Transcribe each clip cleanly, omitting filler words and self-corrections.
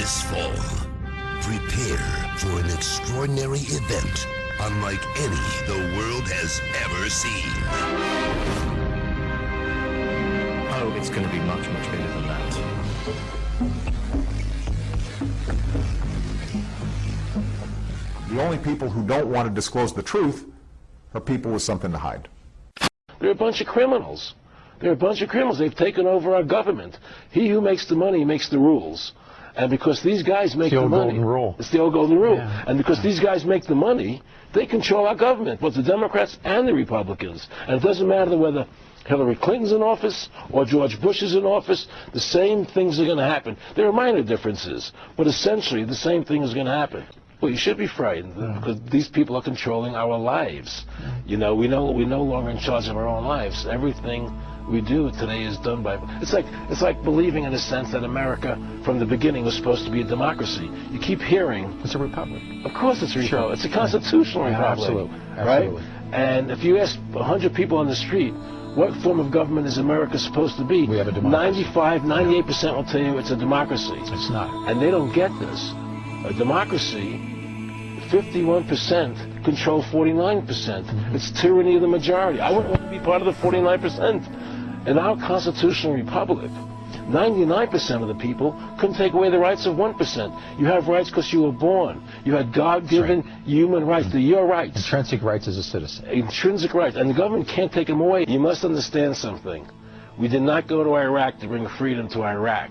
this fall. Prepare for an extraordinary event unlike any the world has ever seen. Oh, it's going to be much, much bigger than that. The only people who don't want to disclose the truth are people with something to hide. They're a bunch of criminals. They're a bunch of criminals. They've taken over our government. He who makes the money makes the rules. And because these guys make the money, golden rule. It's the old golden rule. Yeah. And because these guys make the money, they control our government, both the Democrats and the Republicans. And it doesn't matter whether Hillary Clinton's in office or George Bush is in office, the same things are going to happen. There are minor differences, but essentially the same thing is going to happen. Well, you should be frightened because these people are controlling our lives. You know, we're no longer in charge of our own lives. Everything we do today is done by. It's like believing, in a sense, that America from the beginning was supposed to be a democracy. You keep hearing It's a republic. Of course, it's a republic. Sure. It's a constitutional republic. Absolutely. Right? And if you ask 100 people on the street, what form of government is America supposed to be? We have a democracy. 98% will tell you it's a democracy. It's not. And they don't get this. A democracy, 51% control 49%. It's tyranny of the majority. I wouldn't want to be part of the 49%. In our constitutional republic, 99% of the people couldn't take away the rights of 1%. You have rights because you were born. You had God-given human rights. They're your rights. Intrinsic rights as a citizen. Intrinsic rights. And the government can't take them away. You must understand something. We did not go to Iraq to bring freedom to Iraq.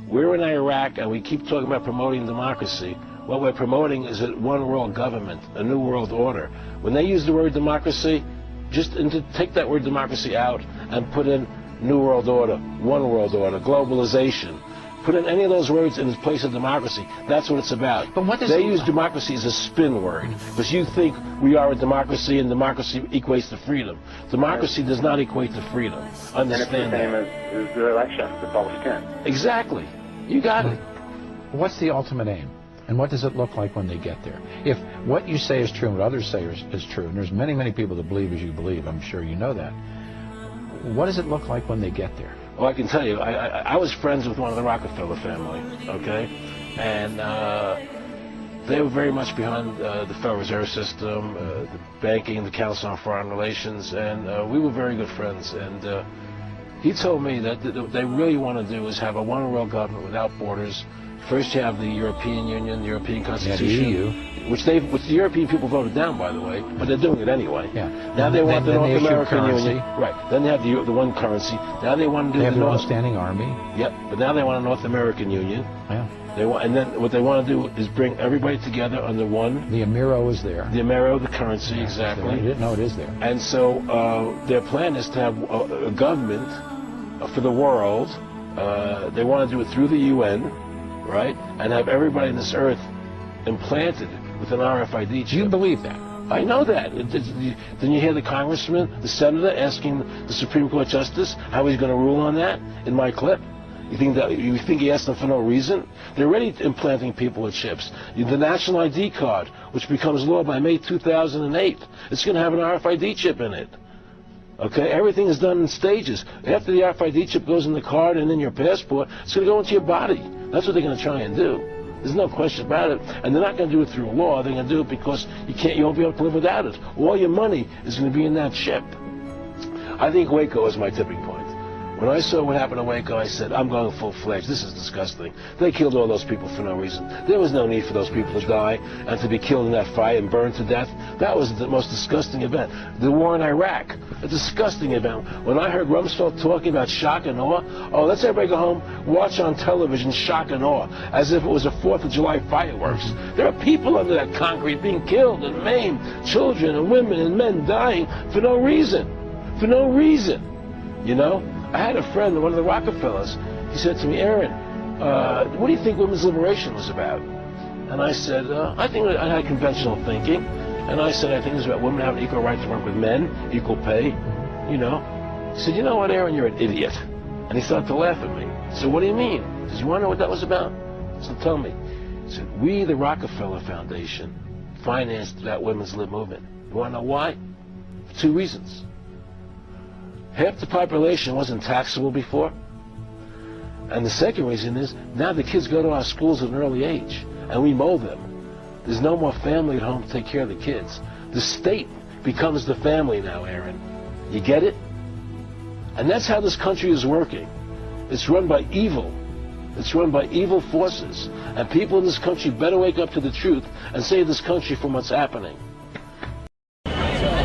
We're in Iraq, and we keep talking about promoting democracy. What we're promoting is a one world government, a new world order. When they use the word democracy, just take that word democracy out and put in new world order, one world order, globalization. Put in any of those words in place of democracy. That's what it's about. But what does they use democracy as a spin word because you think we are a democracy and democracy equates to freedom. Democracy does not equate to freedom. Understand that. And it's the same as the election, the public can. Exactly. You got it. What's the ultimate aim? And what does it look like when they get there? If what you say is true and what others say is true, and there's many, many people that believe as you believe, I'm sure you know that, what does it look like when they get there? Well, I can tell you, I was friends with one of the Rockefeller family, okay? And they were very much behind the Federal Reserve System, the banking, the Council on Foreign Relations, and we were very good friends. And he told me that what they really want to do is have a one-world government without borders. First you have the European Union, the European Constitution, EU. which the European people voted down, by the way, but they're doing it anyway. Yeah. Now they want the North American Union. Currency. Right. Then they have the one currency. Now they want to do They have the their own North. standing army. Yep. But now they want a North American Union. Yeah. They want, and then what they want to do is bring everybody together under one. The Amero is there. The Amero, the currency, exactly. I didn't know it is there. And so their plan is to have a government for the world. They want to do it through the UN, right? And have everybody on this earth implanted with an RFID chip. Do you believe that? I know that. Then you hear the congressman, the senator, asking the Supreme Court justice how he's going to rule on that in my clip. You think he asked them for no reason? They're already implanting people with chips. The national ID card, which becomes law by May 2008, it's going to have an RFID chip in it. Okay, everything is done in stages. After the RFID chip goes in the card and in your passport, it's going to go into your body. That's what they're going to try and do. There's no question about it. And they're not going to do it through law. They're going to do it because you won't be able to live without it. All your money is going to be in that chip. I think Waco is my tipping point. When I saw what happened to Waco, I said, I'm going full-fledged. This is disgusting. They killed all those people for no reason. There was no need for those people to die and to be killed in that fire and burned to death. That was the most disgusting event. The war in Iraq, a disgusting event. When I heard Rumsfeld talking about shock and awe, oh, let's everybody go home, watch on television shock and awe, as if it was a 4th of July fireworks. There are people under that concrete being killed and maimed, children and women and men dying for no reason. For no reason, you know? I had a friend, one of the Rockefellers, he said to me, Aaron, what do you think women's liberation was about? And I said, I think I had conventional thinking. And I said, I think it was about women having equal right to work with men, equal pay, you know. He said, you know what, Aaron, you're an idiot. And he started to laugh at me. So what do you mean? He said, you want to know what that was about? So tell me. He said, we, the Rockefeller Foundation, financed that women's lib movement. You want to know why? For 2 reasons. Half the population wasn't taxable before. And the second reason is now the kids go to our schools at an early age, and we mold them. There's no more family at home to take care of the kids. The state becomes the family now, Aaron. You get it? And that's how this country is working. It's run by evil. It's run by evil forces. And people in this country better wake up to the truth and save this country from what's happening.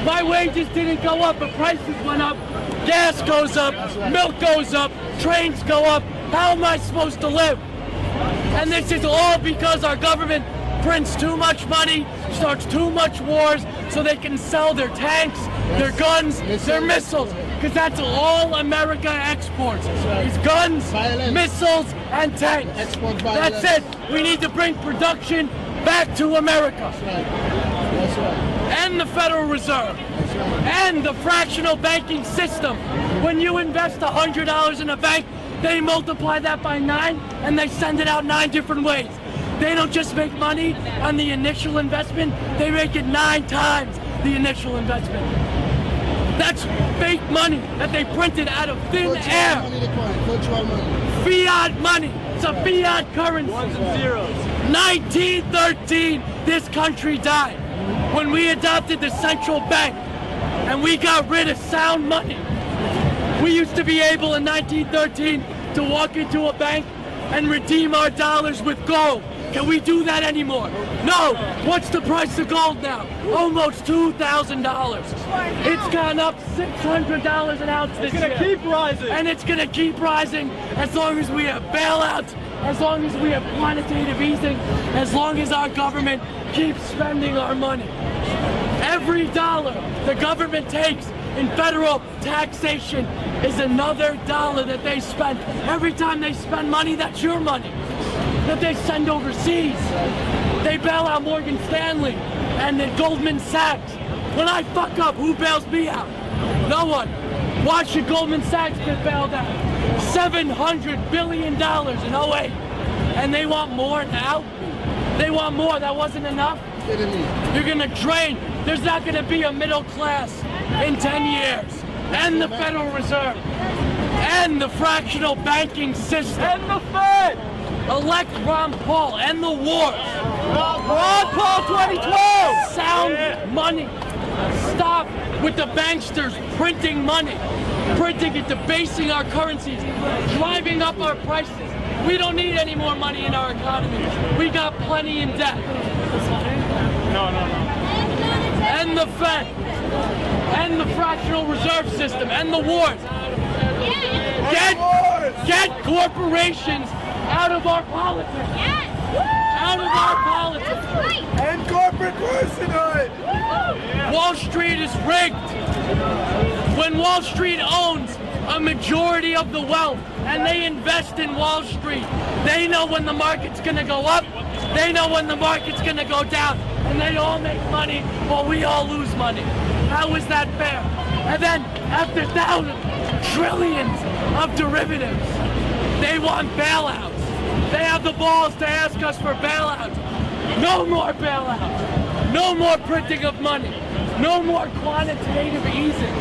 My wages didn't go up, but prices went up. Gas goes up, milk goes up, trains go up. How am I supposed to live? And this is all because our government prints too much money, starts too much wars, so they can sell their tanks, their guns, their missiles, because that's all America exports. It's guns, missiles, and tanks. That's it. We need to bring production back to America. That's right. And the Federal Reserve. And the fractional banking system. When you invest $100 in a bank, they multiply that by 9 and they send it out 9 different ways. They don't just make money on the initial investment, they make it 9 times the initial investment. That's fake money that they printed out of thin air. Fiat money. It's a fiat currency. 1913, this country died when we adopted the central bank and we got rid of sound money. We used to be able in 1913 to walk into a bank and redeem our dollars with gold. Can we do that anymore? No. What's the price of gold now? Almost $2,000. It's gone up $600 an ounce this year. It's gonna keep rising. And it's gonna keep rising as long as we have bailouts, as long as we have quantitative easing, as long as our government keeps spending our money. Every dollar the government takes in federal taxation is another dollar that they spend. Every time they spend money, that's your money that they send overseas. They bail out Morgan Stanley and then Goldman Sachs. When I fuck up, who bails me out? No one. Why should Goldman Sachs get bailed out? $700 billion in 08. And they want more now? They want more. That wasn't enough? You're gonna drain. There's not gonna be a middle class in 10 years. And the Federal Reserve. And the fractional banking system. And the Fed. Elect Ron Paul and the wars. Ron Paul 2012. Sound money. Stop with the banksters printing money. Printing and debasing our currencies. Driving up our prices. We don't need any more money in our economy. We got plenty in debt. No. And the Fed. And the fractional reserve system. And the wars. Get corporations out of our politics. Out of our politics. And corporate personhood. Wall Street is rigged. When Wall Street owns a majority of the wealth and they invest in Wall Street, they know when the market's gonna go up, they know when the market's gonna go down, and they all make money while we all lose money. How is that fair? And then after thousands, trillions of derivatives, they want bailouts. They have the balls to ask us for bailouts. No more bailouts. No more printing of money. No more quantitative easing.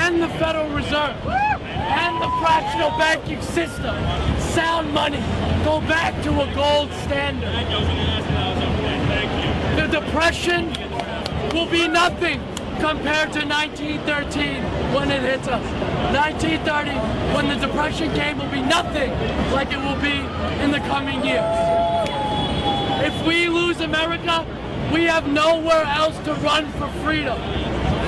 And the Federal Reserve. And the fractional banking system. Sound money. Go back to a gold standard. The Depression will be nothing compared to 1913 when it hits us. 1930, when the Depression came, will be nothing like it will be in the coming years. If we lose America, we have nowhere else to run for freedom.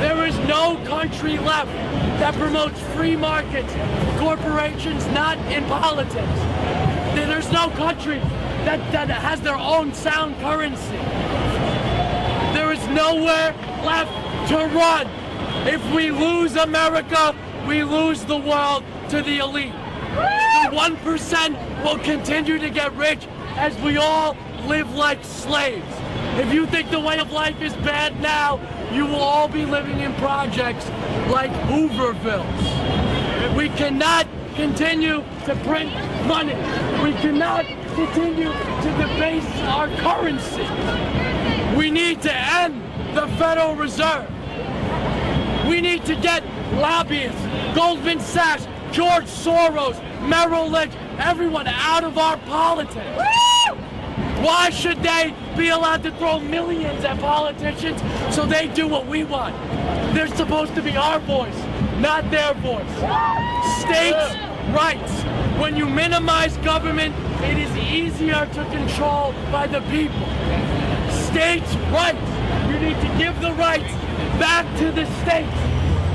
There is no country left that promotes free markets, corporations, not in politics. There's no country that has their own sound currency. There is nowhere left to run. If we lose America, we lose the world to the elite. The 1% will continue to get rich as we all live like slaves. If you think the way of life is bad now, you will all be living in projects like Hoovervilles. We cannot continue to print money. We cannot continue to debase our currency. We need to end the Federal Reserve. We need to get lobbyists, Goldman Sachs, George Soros, Merrill Lynch, everyone out of our politics. Why should they be allowed to throw millions at politicians so they do what we want? They're supposed to be our voice, not their voice. States' rights. When you minimize government, it is easier to control by the people. States' rights. You need to give the rights back to the states.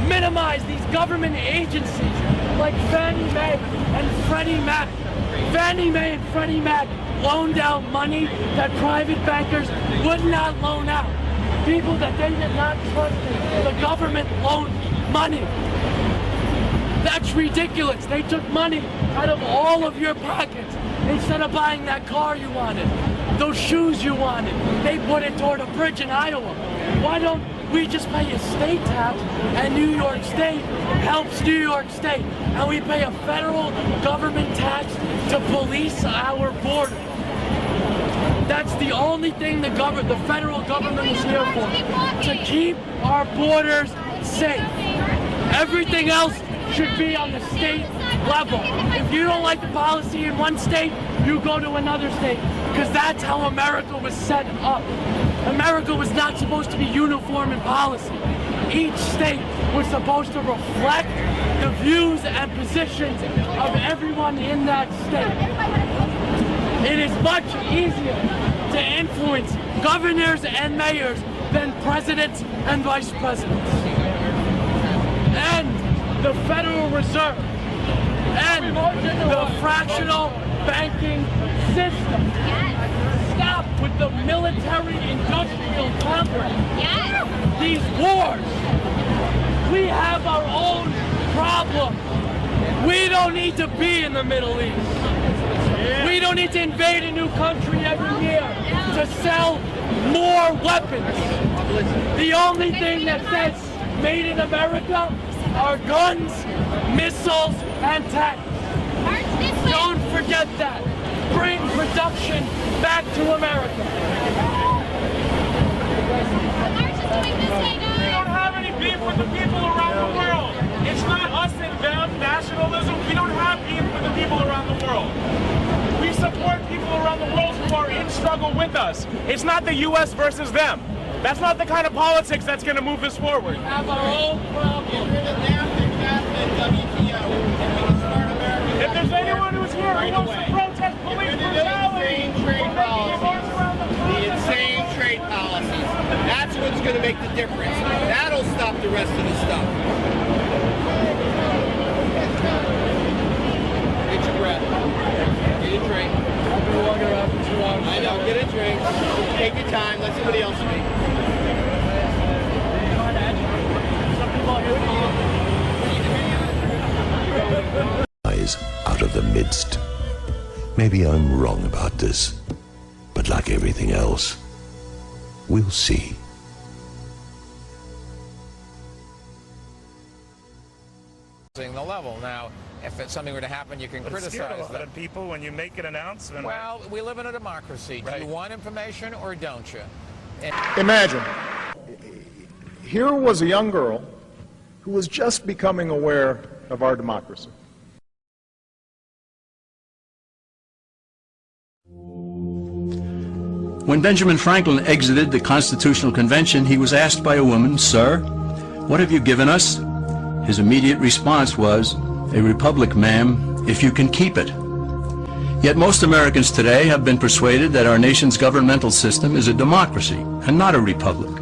Minimize these government agencies like Fannie Mae and Freddie Mac. Fannie Mae and Freddie Mac loaned out money that private bankers would not loan out. People that they did not trust in, the government loaned money. That's ridiculous. They took money out of all of your pockets. Instead of buying that car you wanted, those shoes you wanted, they put it toward a bridge in Iowa. Why don't we just pay a state tax, and New York State helps New York State, and we pay a federal government tax to police our border. That's the only thing the federal government is here for, to keep our borders safe. Everything else should be on the state level. If you don't like the policy in one state, you go to another state, because that's how America was set up. America was not supposed to be uniform in policy. Each state was supposed to reflect the views and positions of everyone in that state. It is much easier to influence governors and mayors than presidents and vice presidents. And the Federal Reserve and the fractional banking system. Stop with the military-industrial complex. These wars. We have our own problem. We don't need to be in the Middle East. We don't need to invade a new country every year to sell more weapons. The only thing that says made in America are guns, missiles, and tanks. Don't forget that. Bring production back to America. We don't have any beef with the people around the world. It's not us and them, nationalism. We don't have beef with the people around the world. We support people around the world who are in struggle with us. It's not the U.S. versus them. That's not the kind of politics that's going to move this forward. We have our own problem. If there's anyone who's here who wants to protest police brutality, the insane trade policies. That's what's going to make the difference. That'll stop the rest of the stuff. Get your breath. Get a drink. I've been walking around for 2 hours. I know. Get a drink. Take your time. Let somebody else speak. Some people are here. Out of the midst. Maybe I'm wrong about this, but like everything else, we'll see. The level. Now, if it's something were to happen, you can criticize them. People when you make an announcement. Well, we live in a democracy. Right. Do you want information or don't you? Imagine, here was a young girl who was just becoming aware of our democracy. When Benjamin Franklin exited the Constitutional Convention, he was asked by a woman, "Sir, what have you given us?" His immediate response was, "A republic, ma'am, if you can keep it." Yet most Americans today have been persuaded that our nation's governmental system is a democracy and not a republic.